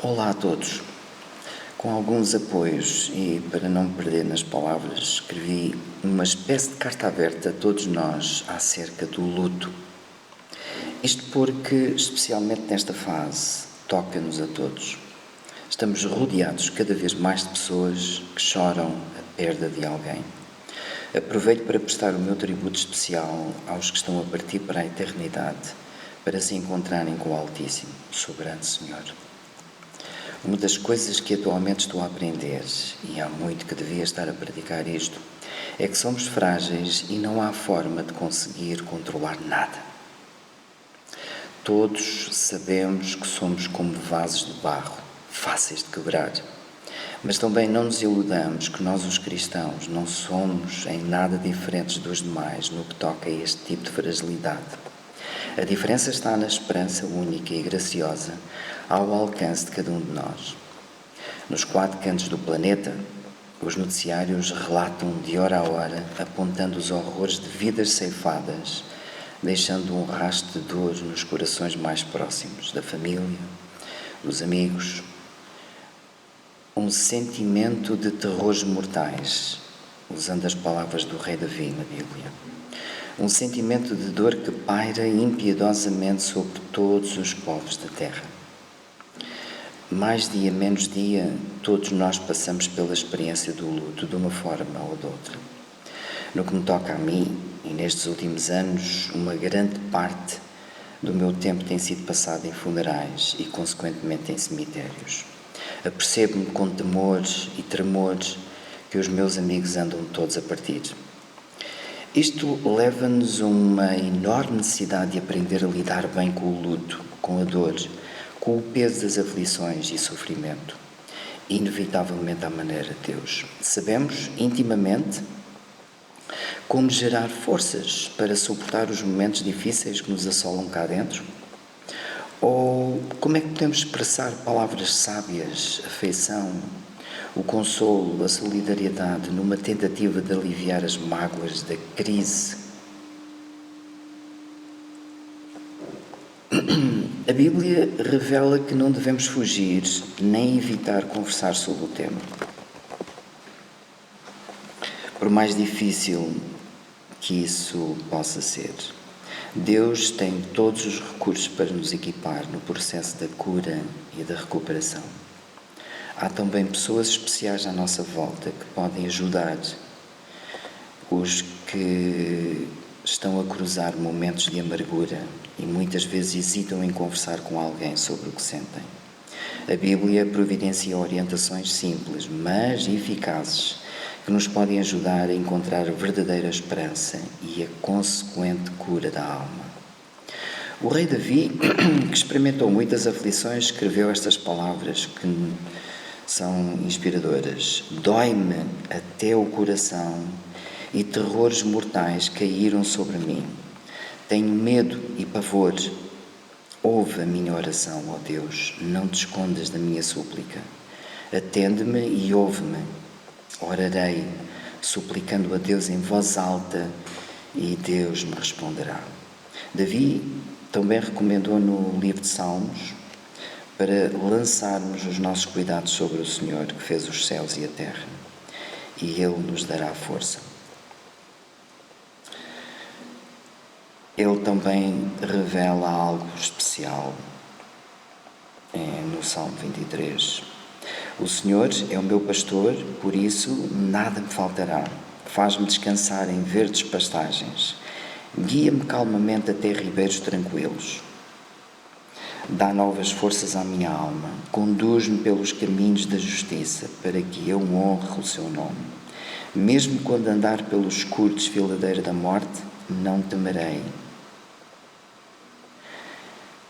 Olá a todos. Com alguns apoios e para não me perder nas palavras, escrevi uma espécie de carta aberta a todos nós acerca do luto. Isto porque, especialmente nesta fase, toca-nos a todos. Estamos rodeados cada vez mais de pessoas que choram a perda de alguém. Aproveito para prestar o meu tributo especial aos que estão a partir para a eternidade, para se encontrarem com o Altíssimo, o Soberano Senhor. Uma das coisas que atualmente estou a aprender, e há muito que devia estar a praticar isto, é que somos frágeis e não há forma de conseguir controlar nada. Todos sabemos que somos como vasos de barro, fáceis de quebrar. Mas também não nos iludamos que nós, os cristãos, não somos em nada diferentes dos demais no que toca a este tipo de fragilidade. A diferença está na esperança única e graciosa ao alcance de cada um de nós. Nos 4 cantos do planeta, os noticiários relatam de hora a hora, apontando os horrores de vidas ceifadas, deixando um rastro de dor nos corações mais próximos, da família, dos amigos. Um sentimento de terrores mortais, usando as palavras do rei Davi na Bíblia. Um sentimento de dor que paira impiedosamente sobre todos os povos da terra. Mais dia, menos dia, todos nós passamos pela experiência do luto de uma forma ou de outra. No que me toca a mim, e nestes últimos anos, uma grande parte do meu tempo tem sido passado em funerais e, consequentemente, em cemitérios. Apercebo-me com temores e tremores que os meus amigos andam todos a partir. Isto leva-nos a uma enorme necessidade de aprender a lidar bem com o luto, com a dor, com o peso das aflições e sofrimento, inevitavelmente à maneira de Deus. Sabemos intimamente como gerar forças para suportar os momentos difíceis que nos assolam cá dentro? Ou como é que podemos expressar palavras sábias, afeição, o consolo, a solidariedade, numa tentativa de aliviar as mágoas da crise? A Bíblia revela que não devemos fugir nem evitar conversar sobre o tema. Por mais difícil que isso possa ser, Deus tem todos os recursos para nos equipar no processo da cura e da recuperação. Há também pessoas especiais à nossa volta que podem ajudar os que estão a cruzar momentos de amargura e muitas vezes hesitam em conversar com alguém sobre o que sentem. A Bíblia providencia orientações simples, mas eficazes, que nos podem ajudar a encontrar a verdadeira esperança e a consequente cura da alma. O rei Davi, que experimentou muitas aflições, escreveu estas palavras que são inspiradoras. Dói-me até o coração e terrores mortais caíram sobre mim. Tenho medo e pavor. Ouve a minha oração, ó Deus, não te escondas da minha súplica. Atende-me e ouve-me. Orarei, suplicando a Deus em voz alta, e Deus me responderá. Davi também recomendou no livro de Salmos para lançarmos os nossos cuidados sobre o Senhor, que fez os céus e a terra, e Ele nos dará força. Ele também revela algo especial no Salmo 23. O Senhor é o meu pastor, por isso nada me faltará. Faz-me descansar em verdes pastagens. Guia-me calmamente até ribeiros tranquilos. Dá novas forças à minha alma. Conduz-me pelos caminhos da justiça, para que eu honre o seu nome. Mesmo quando andar pelo escuro desfiladeiro da morte, não temerei,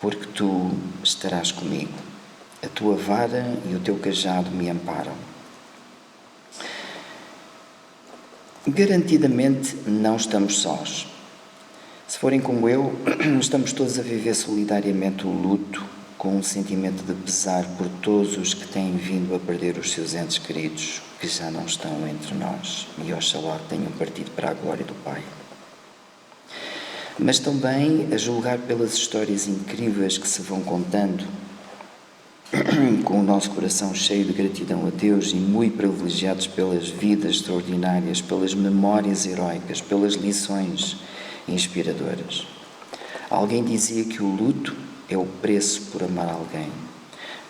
porque tu estarás comigo. A tua vara e o teu cajado me amparam. Garantidamente não estamos sós. Se forem como eu, estamos todos a viver solidariamente o luto, com um sentimento de pesar por todos os que têm vindo a perder os seus entes queridos, que já não estão entre nós, e oxalá tenham partido para a glória do Pai. Mas também a julgar pelas histórias incríveis que se vão contando, com o nosso coração cheio de gratidão a Deus e muito privilegiados pelas vidas extraordinárias, pelas memórias heroicas, pelas lições inspiradoras. Alguém dizia que o luto é o preço por amar alguém.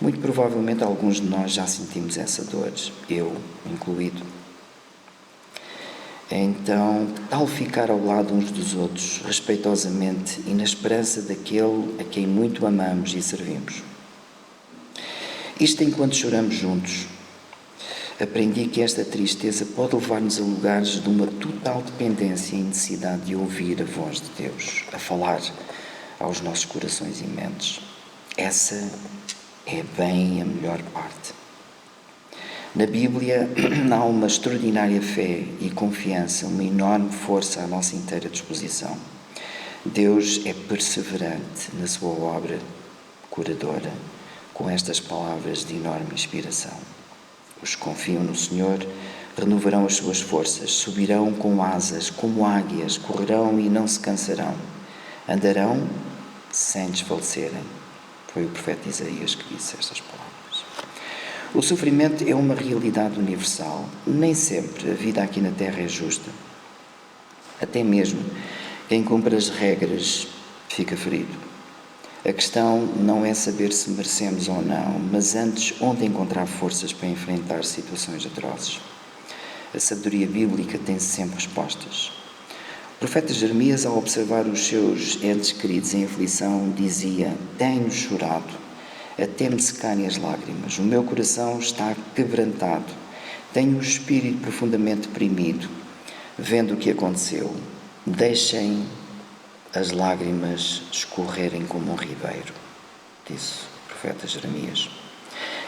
Muito provavelmente alguns de nós já sentimos essa dor, eu incluído. Então, tal ficar ao lado uns dos outros, respeitosamente e na esperança daquele a quem muito amamos e servimos. Isto enquanto choramos juntos. Aprendi que esta tristeza pode levar-nos a lugares de uma total dependência e necessidade de ouvir a voz de Deus, a falar aos nossos corações e mentes. Essa é bem a melhor parte. Na Bíblia há uma extraordinária fé e confiança, uma enorme força à nossa inteira disposição. Deus é perseverante na sua obra curadora, com estas palavras de enorme inspiração. Os que confiam no Senhor renovarão as suas forças, subirão com asas como águias, correrão e não se cansarão, andarão sem desfalecerem. Foi o profeta Isaías que disse estas palavras. O sofrimento é uma realidade universal. Nem sempre a vida aqui na Terra é justa. Até mesmo quem cumpre as regras fica ferido. A questão não é saber se merecemos ou não, mas antes onde encontrar forças para enfrentar situações atrozes. A sabedoria bíblica tem sempre respostas. O profeta Jeremias, ao observar os seus entes queridos em aflição, dizia: tenho chorado, até me secarem as lágrimas. O meu coração está quebrantado. Tenho o espírito profundamente deprimido. Vendo o que aconteceu, deixem as lágrimas escorrerem como um ribeiro, disse o profeta Jeremias.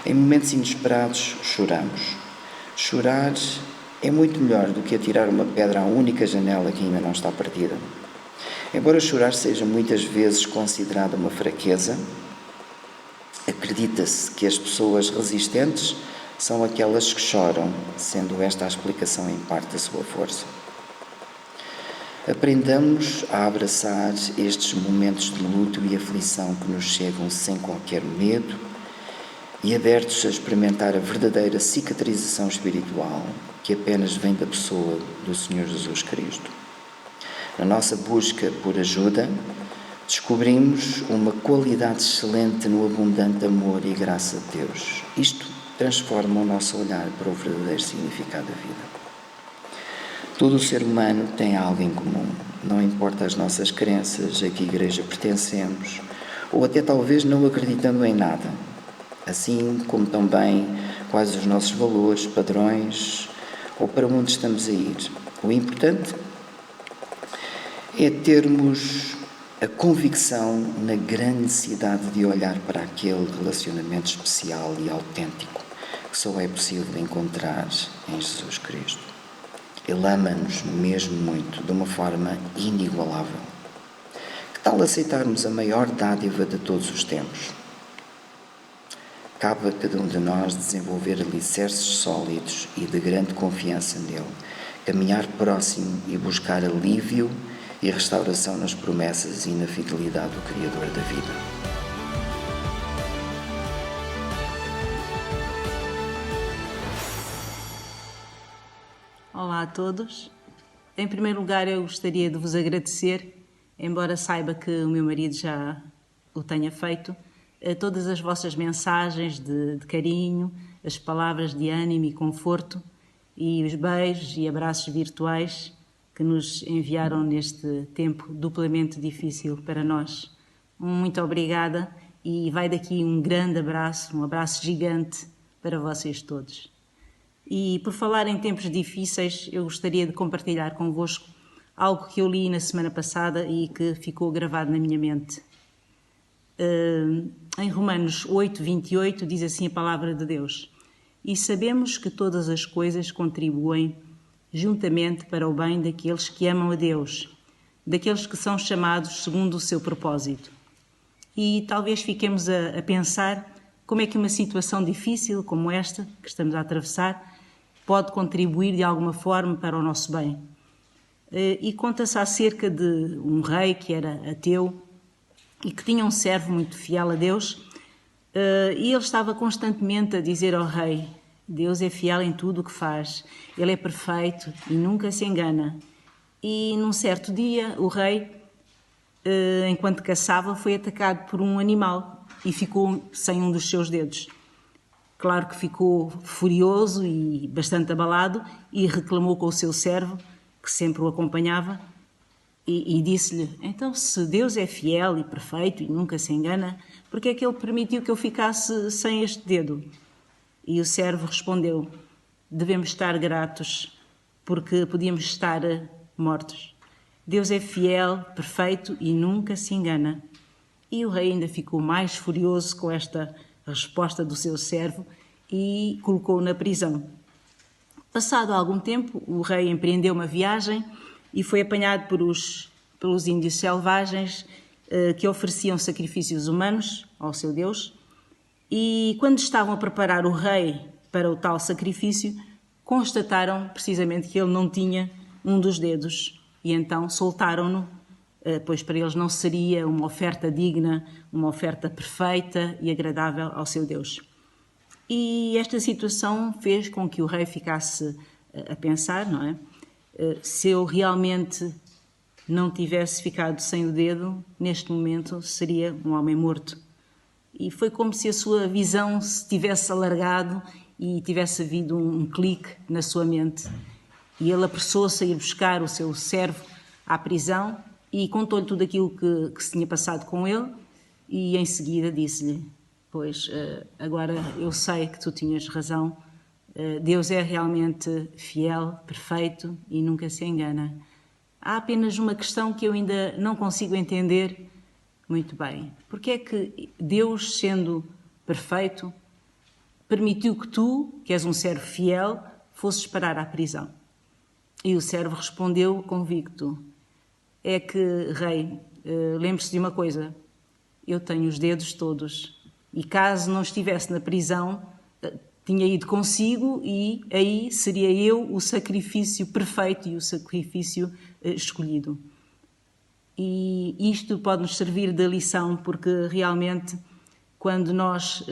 Em momentos inesperados, choramos. Chorar é muito melhor do que atirar uma pedra à única janela que ainda não está partida. Embora chorar seja muitas vezes considerada uma fraqueza, acredita-se que as pessoas resistentes são aquelas que choram, sendo esta a explicação em parte da sua força. Aprendamos a abraçar estes momentos de luto e aflição que nos chegam sem qualquer medo e abertos a experimentar a verdadeira cicatrização espiritual que apenas vem da pessoa do Senhor Jesus Cristo. Na nossa busca por ajuda, descobrimos uma qualidade excelente no abundante amor e graça de Deus. Isto transforma o nosso olhar para o verdadeiro significado da vida. Todo o ser humano tem algo em comum, não importa as nossas crenças, a que igreja pertencemos, ou até talvez não acreditando em nada, assim como também quais os nossos valores, padrões, ou para onde estamos a ir. O importante é termos a convicção na grande necessidade de olhar para aquele relacionamento especial e autêntico que só é possível encontrar em Jesus Cristo. Ele ama-nos mesmo muito, de uma forma inigualável. Que tal aceitarmos a maior dádiva de todos os tempos? Cabe a cada um de nós desenvolver alicerces sólidos e de grande confiança nele, caminhar próximo e buscar alívio e restauração nas promessas e na fidelidade do Criador da vida. Olá a todos. Em primeiro lugar, eu gostaria de vos agradecer, embora saiba que o meu marido já o tenha feito, todas as vossas mensagens de carinho, as palavras de ânimo e conforto e os beijos e abraços virtuais que nos enviaram neste tempo duplamente difícil para nós. Muito obrigada e vai daqui um grande abraço, um abraço gigante para vocês todos. E por falar em tempos difíceis, eu gostaria de compartilhar convosco algo que eu li na semana passada e que ficou gravado na minha mente. Em Romanos 8, 28, diz assim a palavra de Deus: E sabemos que todas as coisas contribuem juntamente para o bem daqueles que amam a Deus, daqueles que são chamados segundo o seu propósito. E talvez fiquemos a pensar como é que uma situação difícil como esta que estamos a atravessar pode contribuir de alguma forma para o nosso bem. E conta-se acerca de um rei que era ateu e que tinha um servo muito fiel a Deus, E ele estava constantemente a dizer ao rei: Deus é fiel em tudo o que faz, ele é perfeito e nunca se engana. E num certo dia, o rei, enquanto caçava, foi atacado por um animal e ficou sem um dos seus dedos. Claro que ficou furioso e bastante abalado e reclamou com o seu servo, que sempre o acompanhava, e disse-lhe: então, se Deus é fiel e perfeito e nunca se engana, por que é que ele permitiu que eu ficasse sem este dedo? E o servo respondeu: devemos estar gratos, porque podíamos estar mortos. Deus é fiel, perfeito e nunca se engana. E o rei ainda ficou mais furioso com esta resposta do seu servo e colocou-o na prisão. Passado algum tempo, o rei empreendeu uma viagem e foi apanhado pelos índios selvagens que ofereciam sacrifícios humanos ao seu Deus. E quando estavam a preparar o rei para o tal sacrifício, constataram precisamente que ele não tinha um dos dedos e então soltaram-no, pois para eles não seria uma oferta digna, uma oferta perfeita e agradável ao seu Deus. E esta situação fez com que o rei ficasse a pensar, não é? Se eu realmente não tivesse ficado sem o dedo, neste momento seria um homem morto. E foi como se a sua visão se tivesse alargado e tivesse havido um clique na sua mente. E ele apressou-se a ir buscar o seu servo à prisão e contou-lhe tudo aquilo que se tinha passado com ele e em seguida disse-lhe: pois agora eu sei que tu tinhas razão, Deus é realmente fiel, perfeito e nunca se engana. Há apenas uma questão que eu ainda não consigo entender muito bem. Porque é que Deus, sendo perfeito, permitiu que tu, que és um servo fiel, fosses parar à prisão? E o servo respondeu convicto: é que, rei, lembre-se de uma coisa, eu tenho os dedos todos e caso não estivesse na prisão, tinha ido consigo e aí seria eu o sacrifício perfeito e o sacrifício escolhido. E isto pode-nos servir de lição, porque realmente, quando nós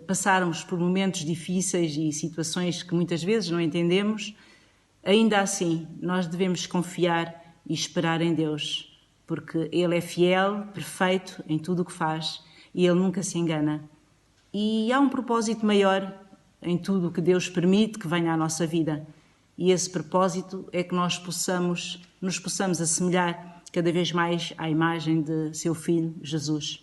passarmos por momentos difíceis e situações que muitas vezes não entendemos, ainda assim nós devemos confiar e esperar em Deus, porque Ele é fiel, perfeito em tudo o que faz e Ele nunca se engana. E há um propósito maior em tudo o que Deus permite que venha à nossa vida. E esse propósito é que nós nos possamos assemelhar cada vez mais à imagem de seu Filho, Jesus.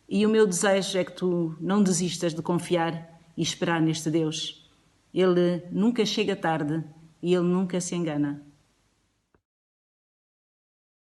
E o meu desejo é que tu não desistas de confiar e esperar neste Deus. Ele nunca chega tarde e Ele nunca se engana.